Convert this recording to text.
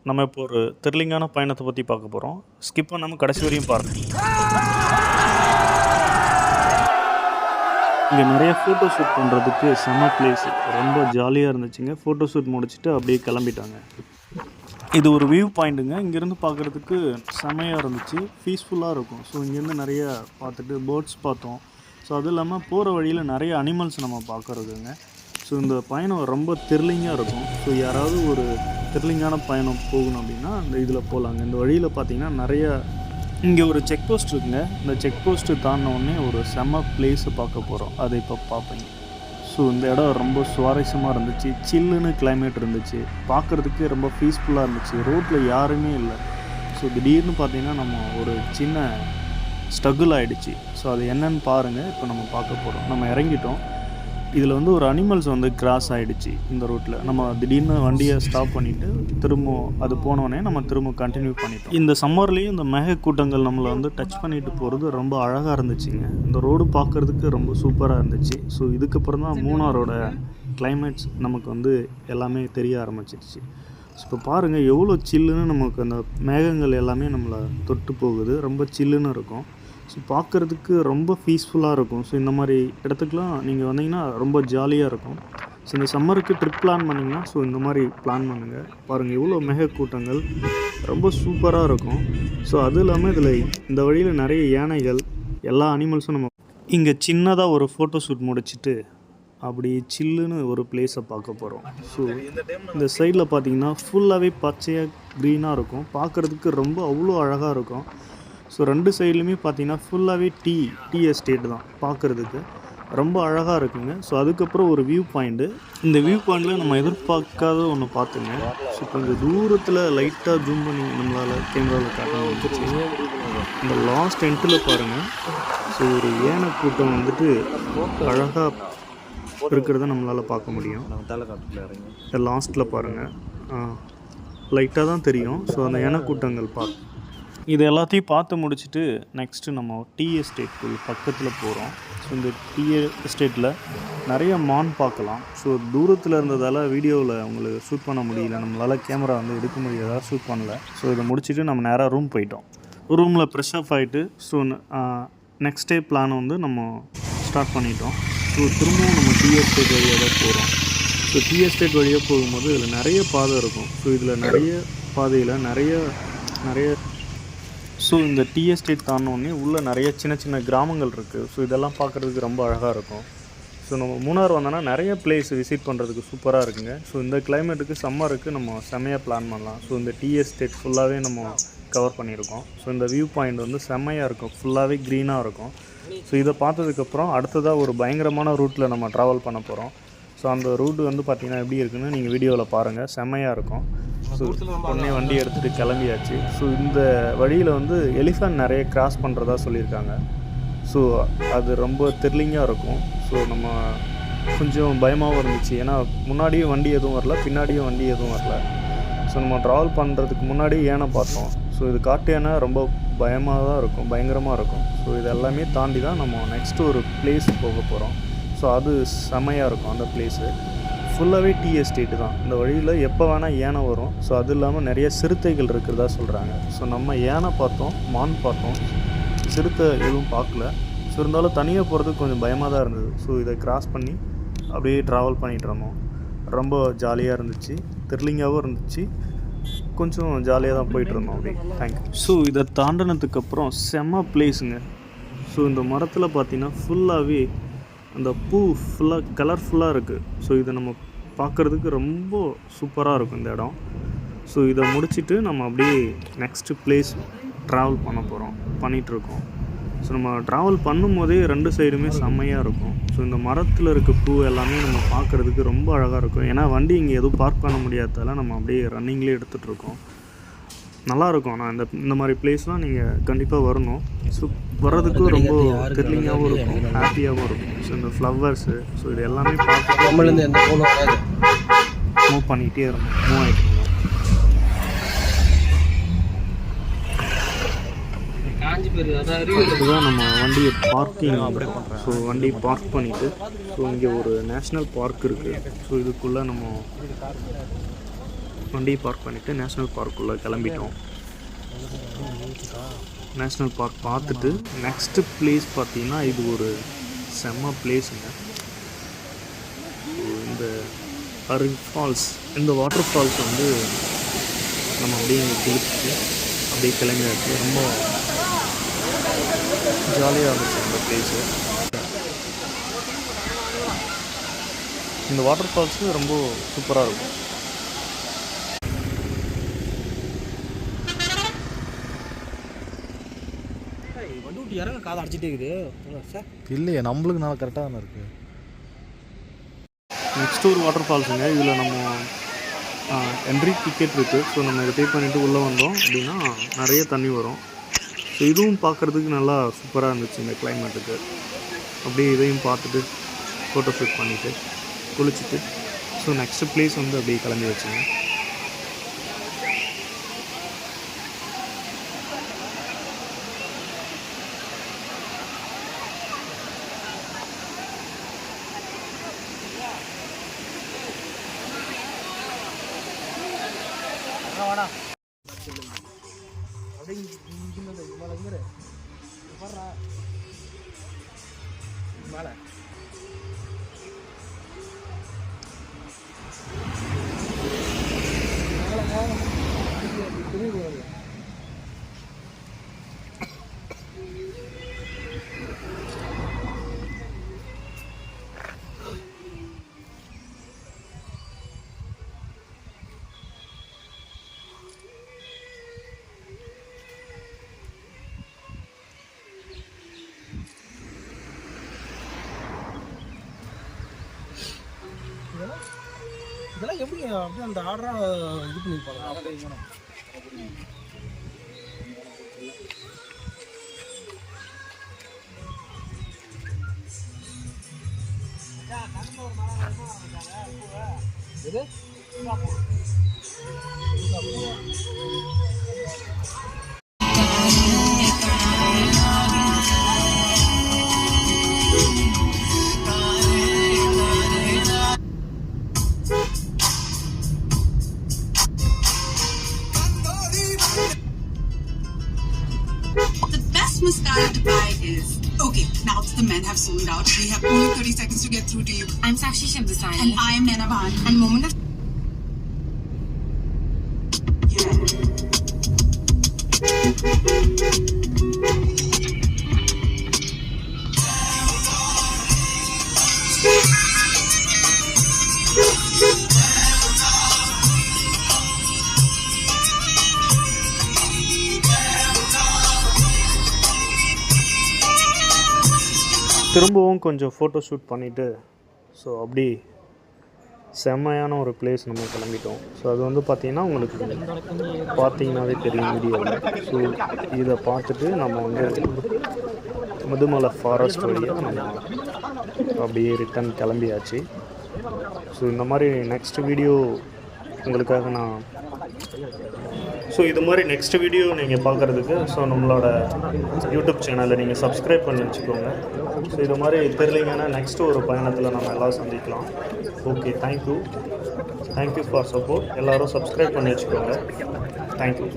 நம்ம இப்போ ஒரு த்ரில்லிங்கான பயணத்தை பற்றி பார்க்க போகிறோம். ஸ்கிப் பண்ணாமல் கடைசி வரையும் பாருங்கள். இங்கே நிறைய ஃபோட்டோ ஷூட் பண்ணுறதுக்கு செம்ம பிளேஸ், ரொம்ப ஜாலியாக இருந்துச்சுங்க. ஃபோட்டோ ஷூட் முடிச்சுட்டு அப்படியே கிளம்பிட்டாங்க. இது ஒரு வியூ பாயிண்ட்டுங்க. இங்கேருந்து பார்க்குறதுக்கு செம்மையாக இருந்துச்சு, பீஸ்ஃபுல்லாக இருக்கும். ஸோ இங்கேருந்து நிறைய பார்த்துட்டு பேர்ட்ஸ் பார்த்தோம். ஸோ அதுவும் இல்லாமல் போகிற வழியில் நிறைய அனிமல்ஸ் நம்ம பார்க்குறதுங்க. ஸோ இந்த பயணம் ரொம்ப த்ரில்லிங்காக இருக்கும். ஸோ யாராவது ஒரு த்ரில்லிங்கான பயணம் போகணும் அப்படின்னா அந்த இதில் போகலாங்க. இந்த வழியில் பார்த்திங்கன்னா நிறைய இங்கே ஒரு செக் போஸ்ட் இருக்குங்க. இந்த செக் போஸ்ட்டு தாண்டினோடனே ஒரு செம்ம பிளேஸை பார்க்க போகிறோம். அதை இப்போ பார்ப்பீங்க. ஸோ இந்த இடம் ரொம்ப சுவாரஸ்யமாக இருந்துச்சு. சில்லுன்னு கிளைமேட் இருந்துச்சு, பார்க்குறதுக்கு ரொம்ப பீஸ்ஃபுல்லாக இருந்துச்சு. ரோட்டில் யாருமே இல்லை. ஸோ திடீர்னு பார்த்திங்கன்னா நம்ம ஒரு சின்ன ஸ்ட்ரகிள் ஆகிடுச்சு. ஸோ அது என்னன்னு பாருங்கள். இப்போ நம்ம பார்க்க போகிறோம். நம்ம இறங்கிட்டோம். இதில் வந்து ஒரு அனிமல்ஸ் வந்து கிராஸ் ஆகிடுச்சு இந்த ரூட்டில். நம்ம திடீர்னு வண்டியை ஸ்டாப் பண்ணிவிட்டு திரும்ப அது போனோடனே நம்ம திரும்ப கண்டினியூ பண்ணிட்டோம். இந்த சம்மர்லேயும் இந்த மேகக்கூட்டங்கள் நம்மளை வந்து டச் பண்ணிட்டு போகிறது ரொம்ப அழகாக இருந்துச்சுங்க. இந்த ரோடு பார்க்குறதுக்கு ரொம்ப சூப்பராக இருந்துச்சு. ஸோ இதுக்கப்புறம் தான் மூணாரோட கிளைமேட்ஸ் நமக்கு வந்து எல்லாமே தெரிய ஆரம்பிச்சிடுச்சு. ஸோ இப்போ பாருங்கள் எவ்வளோ சில்லுன்னு நமக்கு அந்த மேகங்கள் எல்லாமே நம்மளை தொட்டு போகுது. ரொம்ப சில்லுன்னு இருக்கும். ஸோ பார்க்குறதுக்கு ரொம்ப பீஸ்ஃபுல்லாக இருக்கும். ஸோ இந்த மாதிரி இடத்துக்குலாம் நீங்கள் வந்தீங்கன்னா ரொம்ப ஜாலியாக இருக்கும். ஸோ இந்த சம்மருக்கு ட்ரிப் பிளான் பண்ணிங்கன்னா ஸோ இந்த மாதிரி பிளான் பண்ணுங்கள். பாருங்கள் எவ்வளோ மேகக்கூட்டங்கள், ரொம்ப சூப்பராக இருக்கும். ஸோ அதுவும் இல்லாமல் இதில் இந்த வழியில் நிறைய யானைகள், எல்லா அனிமல்ஸும் நம்ம இங்கே சின்னதாக ஒரு ஃபோட்டோ ஷூட் முடிச்சுட்டு அப்படி சில்லுன்னு ஒரு பிளேஸை பார்க்க போகிறோம். ஸோ இந்த சைடில் பார்த்திங்கன்னா ஃபுல்லாகவே பச்சையாக க்ரீனாக இருக்கும். பார்க்குறதுக்கு ரொம்ப அவ்வளோ அழகாக இருக்கும். ஸோ ரெண்டு சைட்லையுமே பார்த்திங்கன்னா ஃபுல்லாகவே டீ எஸ்டேட் தான். பார்க்குறதுக்கு ரொம்ப அழகாக இருக்குங்க. ஸோ அதுக்கப்புறம் ஒரு வியூ பாயிண்ட்டு. இந்த வியூ பாயிண்டில் நம்ம எதிர்பார்க்காத ஒன்று பார்த்துங்க. ஸோ கொஞ்சம் தூரத்தில் லைட்டாக ஜூம் பண்ணி நம்மளால் கேமராவில் காட்ட முடிஞ்சிச்சு. இந்த லாஸ்ட் எண்டில் பாருங்கள். ஸோ ஒரு யானை கூட்டம் வந்துட்டு அழகாக இருக்கிறத நம்மளால் பார்க்க முடியும். இந்த லாஸ்ட்டில் பாருங்கள், லைட்டாக தான் தெரியும். ஸோ அந்த யானை கூட்டங்கள் இது எல்லாத்தையும் பார்த்து முடிச்சுட்டு நெக்ஸ்ட்டு நம்ம டீ எஸ்டேட்குள் பக்கத்தில் போகிறோம். ஸோ இந்த டீ எஸ்டேட்டில் நிறைய மான் பார்க்கலாம். ஸோ தூரத்தில் இருந்ததால் வீடியோவில் உங்களுக்கு ஷூட் பண்ண முடியல, நம்மளால் கேமரா வந்து எடுக்க முடியாதா ஷூட் பண்ணல. ஸோ இதை முடிச்சுட்டு நம்ம நேராக ரூம் போயிட்டோம். ரூமில் ஃப்ரெஷ் அப் ஆகிட்டு ஸோ நெக்ஸ்ட் டே பிளான் வந்து நம்ம ஸ்டார்ட் பண்ணிட்டோம். ஸோ திரும்பவும் நம்ம டீ எஸ்டேட் வழியாக தான் போகிறோம். ஸோ டீ எஸ்டேட் வழியாக போகும்போது இதில் நிறைய பாதை இருக்கும். ஸோ இதில் நிறைய பாதையில் நிறைய ஸோ இந்த டீ எஸ்டேட் தாண்டினோடனே உள்ளே நிறைய சின்ன சின்ன கிராமங்கள் இருக்குது. ஸோ இதெல்லாம் பார்க்குறதுக்கு ரொம்ப அழகாக இருக்கும். ஸோ நம்ம மூணார் வந்தோன்னா நிறைய பிளேஸ் விசிட் பண்ணுறதுக்கு சூப்பராக இருக்குங்க. ஸோ இந்த கிளைமேட்டுக்கு சம்மருக்கு நம்ம செம்மையாக பிளான் பண்ணலாம். ஸோ இந்த டீ எஸ்டேட் ஃபுல்லாகவே நம்ம கவர் பண்ணியிருக்கோம். ஸோ இந்த வியூ பாயிண்ட் வந்து செம்மையாக இருக்கும், ஃபுல்லாகவே க்ரீனாக இருக்கும். ஸோ இதை பார்த்ததுக்கப்புறம் அடுத்ததாக ஒரு பயங்கரமான ரூட்டில் நம்ம ட்ராவல் பண்ண போகிறோம். ஸோ அந்த ரூட்டு வந்து பார்த்திங்கன்னா எப்படி இருக்குன்னு நீங்கள் வீடியோவில் பாருங்கள், செம்மையாக இருக்கும். ஸோ உடனே வண்டி எடுத்துகிட்டு கிளம்பியாச்சு. ஸோ இந்த வழியில் வந்து எலிஃபண்ட் நிறைய கிராஸ் பண்ணுறதா சொல்லியிருக்காங்க. ஸோ அது ரொம்ப த்ரில்லிங்காக இருக்கும். ஸோ நம்ம கொஞ்சம் பயமாகவும் இருந்துச்சு, ஏன்னா முன்னாடியும் வண்டி எதுவும் வரல, பின்னாடியும் வண்டி எதுவும் வரல. ஸோ நம்ம ட்ராவல் பண்ணுறதுக்கு முன்னாடி யானை பார்த்தோம். ஸோ இது காட்டு யானை ரொம்ப பயமாக தான் இருக்கும், பயங்கரமாக இருக்கும். ஸோ இது எல்லாமே தாண்டி தான் நம்ம நெக்ஸ்ட்டு ஒரு பிளேஸ் போக போகிறோம். ஸோ அது செம்மையாக இருக்கும். அந்த பிளேஸு ஃபுல்லாகவே டீ எஸ்டேட்டு தான். இந்த வழியில் எப்போ வேணால் யானை வரும். ஸோ அது இல்லாமல் நிறைய சிறுத்தைகள் இருக்கிறதா சொல்கிறாங்க. ஸோ நம்ம யானை பார்த்தோம், மான் பார்த்தோம், சிறுத்தை எதுவும் பார்க்கல. ஸோ இருந்தாலும் தனியாக போகிறதுக்கு கொஞ்சம் பயமாக தான் இருந்தது. ஸோ இதை கிராஸ் பண்ணி அப்படியே ட்ராவல் பண்ணிகிட்டு இருந்தோம். ரொம்ப ஜாலியாக இருந்துச்சு, த்ரில்லிங்காகவும் இருந்துச்சு, கொஞ்சம் ஜாலியாக தான் போயிட்டு இருந்தோம் அப்படியே. தேங்க்யூ. ஸோ இதை தாண்டினதுக்கப்புறம் செம்ம பிளேஸுங்க. ஸோ இந்த மரத்தில் பார்த்திங்கன்னா ஃபுல்லாகவே அந்த பூ ஃபுல்லாக கலர்ஃபுல்லாக இருக்குது. ஸோ இதை நம்ம பார்க்குறதுக்கு ரொம்ப சூப்பராக இருக்கும் இந்த இடம். ஸோ இதை முடிச்சுட்டு நம்ம அப்படியே நெக்ஸ்ட்டு பிளேஸ் ட்ராவல் பண்ணிகிட்ருக்கோம். ஸோ நம்ம ட்ராவல் பண்ணும்போதே ரெண்டு சைடுமே செம்மையாக இருக்கும். ஸோ இந்த மரத்தில் இருக்க பூ எல்லாமே நம்ம பார்க்குறதுக்கு ரொம்ப அழகாக இருக்கும். ஏன்னா வண்டி இங்கே எதுவும் பார்க் பண்ண முடியாததால் நம்ம அப்படியே ரன்னிங்லேயே எடுத்துகிட்ருக்கோம். நல்லாயிருக்கும். ஆனால் இந்த மாதிரி பிளேஸ்லாம் நீங்கள் கண்டிப்பாக வரணும். ஸோ வர்றதுக்கும் ரொம்ப த்ரில்லிங்காகவும் இருக்கும், ஹாப்பியாகவும் இருக்கும். ஸோ இந்த ஃப்ளவர்ஸு, ஸோ இது எல்லாமே பார்த்து மூவ் பண்ணிகிட்டே இருந்தோம், மூவ் ஆகிட்டு இருந்தோம். இதுதான் நம்ம வண்டியை பார்க்கிங். ஸோ வண்டி பார்க் பண்ணிவிட்டு ஸோ இங்கே ஒரு நேஷ்னல் பார்க் இருக்குது. ஸோ இதுக்குள்ளே நம்ம வண்டியை பார்க் பண்ணிவிட்டு நேஷ்னல் பார்க்குள்ளே கிளம்பிட்டோம். நேஷ்னல் பார்க் பார்த்துட்டு நெக்ஸ்ட்டு பிளேஸ் பார்த்தீங்கன்னா இது ஒரு செம்ம பிளேஸுங்க. இந்த அருவி ஃபால்ஸ், இந்த வாட்டர் ஃபால்ஸ் வந்து நம்ம அப்படியே குளிச்சுட்டு அப்படியே கிளம்பியாச்சு. ரொம்ப ஜாலியாக இருந்துச்சு இந்த பிளேஸு. இந்த வாட்டர் ஃபால்ஸு ரொம்ப சூப்பராக இருக்கும். வண்டி விட்டு இறங்க காதை அடிச்சிட்டே இருக்குது. இல்லையே, நம்மளுக்கு நல்லா கரெக்டாக தானே இருக்குது. நெக்ஸ்ட் ஒரு வாட்டர் ஃபால்ஸுங்க. இதில் நம்ம என்ட்ரி டிக்கெட் இருக்குது. ஸோ நம்ம இதை பே பண்ணிவிட்டு உள்ளே வந்தோம் அப்படின்னா நிறைய தண்ணி வரும். ஸோ இதுவும் பார்க்குறதுக்கு நல்லா சூப்பராக இருந்துச்சு இந்த கிளைமேட்டுக்கு. அப்படியே இதையும் பார்த்துட்டு ஃபோட்டோ ஷூட் பண்ணிவிட்டு குளிச்சுட்டு ஸோ நெக்ஸ்ட்டு பிளேஸ் வந்து அப்படியே கிளம்பி வச்சுங்க. வாடா அப்படியே மேலே பாடுறா மேலே இதெல்லாம் எப்படி அப்படியே அந்த ஆர்டராக இது பண்ணியிருப்பாங்க. இது mascara to buy is okay. Now the men have sold out. We have only 30 seconds to get through to you. I'm Sakshi Shivdasani. And I am Naina Bhan. And moment of திரும்பவும் கொஞ்சம் photo shoot பண்ணிவிட்டு so அப்படி செம்மையான ஒரு place நம்ம கிளம்பிட்டோம். So அது வந்து பார்த்திங்கன்னா உங்களுக்கு பார்த்தீங்கன்னாவே தெரியும் வீடியோவில். ஸோ இதை பார்த்துட்டு நம்ம வந்து முதுமலை ஃபாரஸ்ட் வழியாக நம்ம அப்படியே ரிட்டன் கிளம்பியாச்சு. ஸோ இந்த மாதிரி நெக்ஸ்ட் வீடியோ உங்களுக்காக நான் இது மாதிரி நெக்ஸ்ட் வீடியோ நீங்கள் பார்க்குறதுக்கு நம்மளோட யூடியூப் சேனலை நீங்கள் சப்ஸ்கிரைப் பண்ணி வச்சுக்கோங்க. ஸோ இது மாதிரி தெரியலைங்கன்னா நெக்ஸ்ட் ஒரு பயணத்தில் நம்ம எல்லாம் சந்திக்கலாம். Okay, thank you for support. எல்லோரும் சப்ஸ்கிரைப் பண்ணி வச்சுக்கோங்க. தேங்க்யூ.